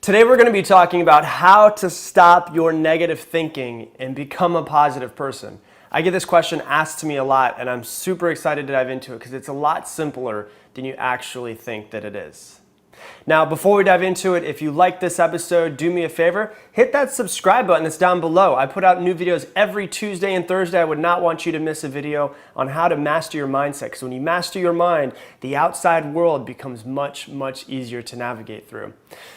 Today we're going to be talking about how to stop your negative thinking and become a positive person. I get this question asked to me a lot, and I'm super excited to dive into it because it's a lot simpler than you actually think that it is. Now, before we dive into it, if you like this episode, do me a favor, hit that subscribe button that's down below. I put out new videos every Tuesday and Thursday. I would not want you to miss a video on how to master your mindset, because when you master your mind, the outside world becomes much, much easier to navigate through.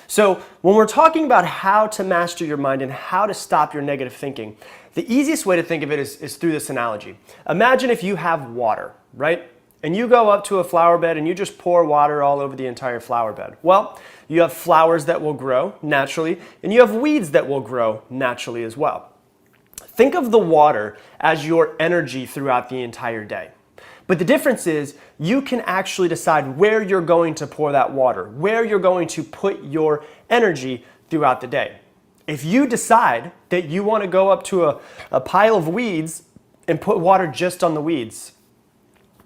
So when we're talking about how to master your mind and how to stop your negative thinking, the easiest way to think of it is through this analogy. Imagine if you have water, right? And you go up to a flower bed and you just pour water all over the entire flower bed. Well, you have flowers that will grow naturally, and you have weeds that will grow naturally as well. Think of the water as your energy throughout the entire day. But the difference is you can actually decide where you're going to pour that water, where you're going to put your energy throughout the day. If you decide that you want to go up to a pile of weeds and put water just on the weeds,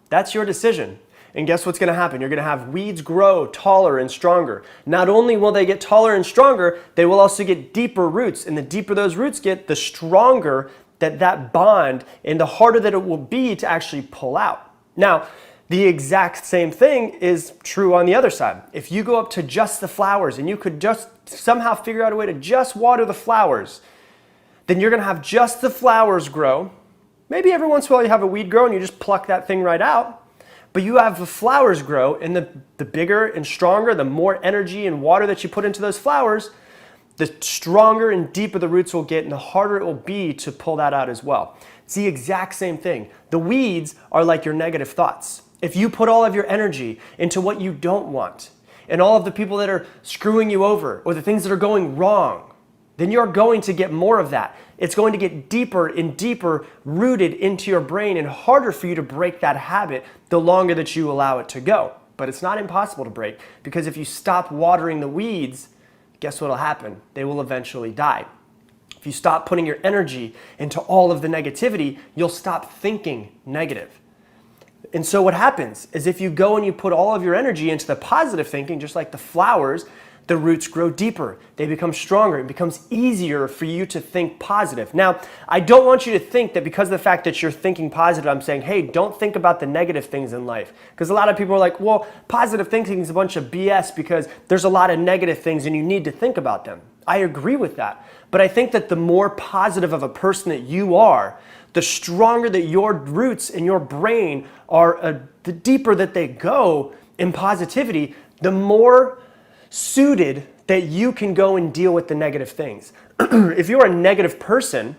that's your decision. And guess what's going to happen? You're going to have weeds grow taller and stronger. Not only will they get taller and stronger, they will also get deeper roots. And the deeper those roots get, the stronger that bond and the harder that it will be to actually pull out. Now, the exact same thing is true on the other side. If you go up to just the flowers and you could just somehow figure out a way to just water the flowers, then you're going to have just the flowers grow. Maybe every once in a while you have a weed grow and you just pluck that thing right out. But you have the flowers grow, and the bigger and stronger, the more energy and water that you put into those flowers, the stronger and deeper the roots will get and the harder it will be to pull that out as well. It's the exact same thing. The weeds are like your negative thoughts. If you put all of your energy into what you don't want and all of the people that are screwing you over or the things that are going wrong, then you're going to get more of that. It's going to get deeper and deeper rooted into your brain and harder for you to break that habit the longer that you allow it to go. But it's not impossible to break, because if you stop watering the weeds, guess what will happen? They will eventually die. If you stop putting your energy into all of the negativity, you'll stop thinking negative. And so what happens is if you go and you put all of your energy into the positive thinking, just like the flowers, the roots grow deeper, they become stronger, it becomes easier for you to think positive. Now, I don't want you to think that because of the fact that you're thinking positive, I'm saying, hey, don't think about the negative things in life. Because a lot of people are like, well, positive thinking is a bunch of BS because there's a lot of negative things and you need to think about them. I agree with that. But I think that the more positive of a person that you are, the stronger that your roots and your brain are, the deeper that they go in positivity, the more suited that you can go and deal with the negative things. If you're a negative person,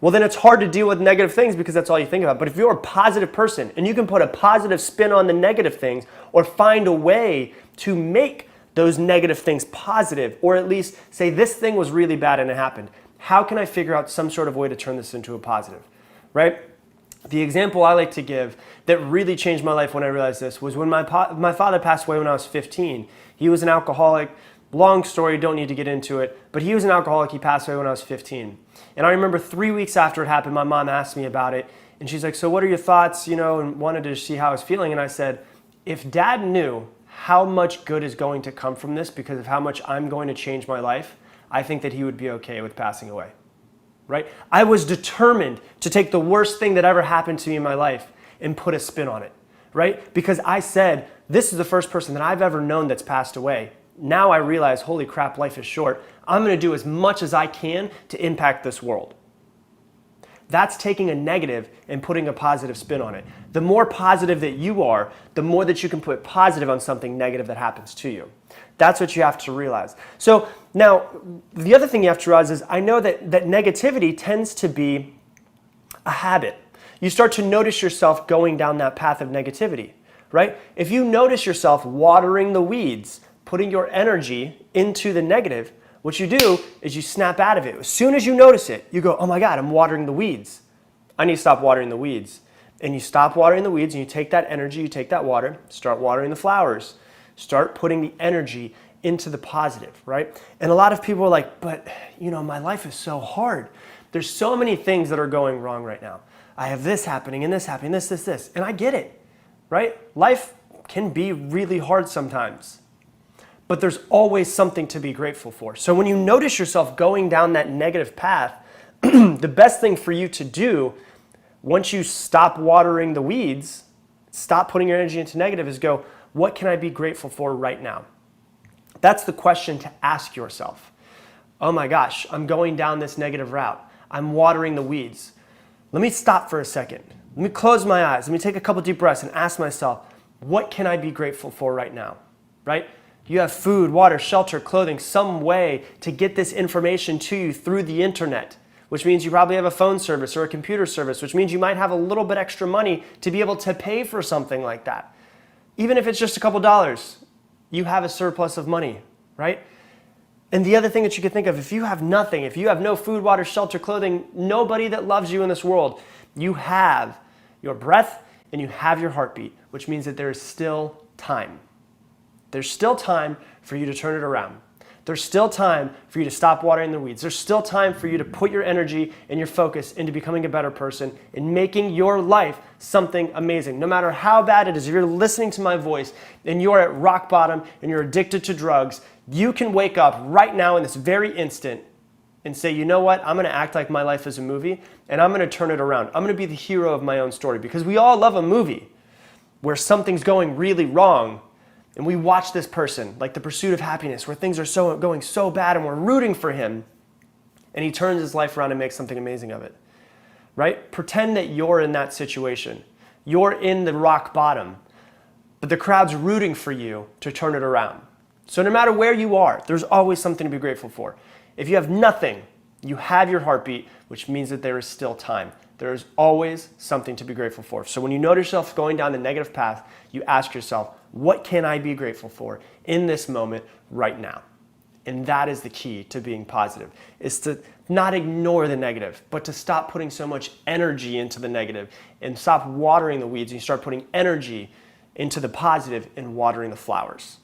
well, then it's hard to deal with negative things because that's all you think about. But if you're a positive person and you can put a positive spin on the negative things or find a way to make those negative things positive, or at least say this thing was really bad and it happened, how can I figure out some sort of way to turn this into a positive, right? The example I like to give that really changed my life when I realized this was when my father passed away when I was 15. He was an alcoholic. Long story, don't need to get into it, but he was an alcoholic. He passed away when I was 15. And I remember 3 weeks after it happened, my mom asked me about it, and she's like, so what are your thoughts, and wanted to see how I was feeling. And I said, if Dad knew how much good is going to come from this because of how much I'm going to change my life, I think that he would be okay with passing away. Right? I was determined to take the worst thing that ever happened to me in my life and put a spin on it, right? Because I said, this is the first person that I've ever known that's passed away. Now I realize, holy crap, life is short. I'm going to do as much as I can to impact this world. That's taking a negative and putting a positive spin on it. The more positive that you are, the more that you can put positive on something negative that happens to you. That's what you have to realize. So now, the other thing you have to realize is I know that negativity tends to be a habit. You start to notice yourself going down that path of negativity, right? If you notice yourself watering the weeds, putting your energy into the negative, what you do is you snap out of it. As soon as you notice it, you go, oh my God, I'm watering the weeds. I need to stop watering the weeds. And you stop watering the weeds and you take that energy, you take that water, start watering the flowers. Start putting the energy into the positive, right? And a lot of people are like, but my life is so hard. There's so many things that are going wrong right now. I have this happening and this happening, this. And I get it, right? Life can be really hard sometimes. but there's always something to be grateful for. So when you notice yourself going down that negative path, the best thing for you to do once you stop watering the weeds, stop putting your energy into negative, is go, what can I be grateful for right now? That's the question to ask yourself. Oh my gosh, I'm going down this negative route. I'm watering the weeds. Let me stop for a second. Let me close my eyes. Let me take a couple deep breaths and ask myself, what can I be grateful for right now? Right? You have food, water, shelter, clothing, some way to get this information to you through the internet, which means you probably have a phone service or a computer service, which means you might have a little bit extra money to be able to pay for something like that. Even if it's just a couple dollars, you have a surplus of money, right? And the other thing that you could think of, if you have nothing, if you have no food, water, shelter, clothing, nobody that loves you in this world, you have your breath and you have your heartbeat, which means that there is still time. There's still time for you to turn it around. There's still time for you to stop watering the weeds. There's still time for you to put your energy and your focus into becoming a better person and making your life something amazing. No matter how bad it is, if you're listening to my voice and you're at rock bottom and you're addicted to drugs, you can wake up right now in this very instant and say, you know what, I'm going to act like my life is a movie and I'm going to turn it around. I'm going to be the hero of my own story, because we all love a movie where something's going really wrong and we watch this person, like The Pursuit of Happiness, where things are going so bad and we're rooting for him, and he turns his life around and makes something amazing of it, right? Pretend that you're in that situation. You're in the rock bottom, but the crowd's rooting for you to turn it around. So no matter where you are, there's always something to be grateful for. If you have nothing, you have your heartbeat, which means that there is still time. There is always something to be grateful for. So when you notice yourself going down the negative path, you ask yourself, what can I be grateful for in this moment right now? And that is the key to being positive, is to not ignore the negative, but to stop putting so much energy into the negative and stop watering the weeds, and you start putting energy into the positive and watering the flowers.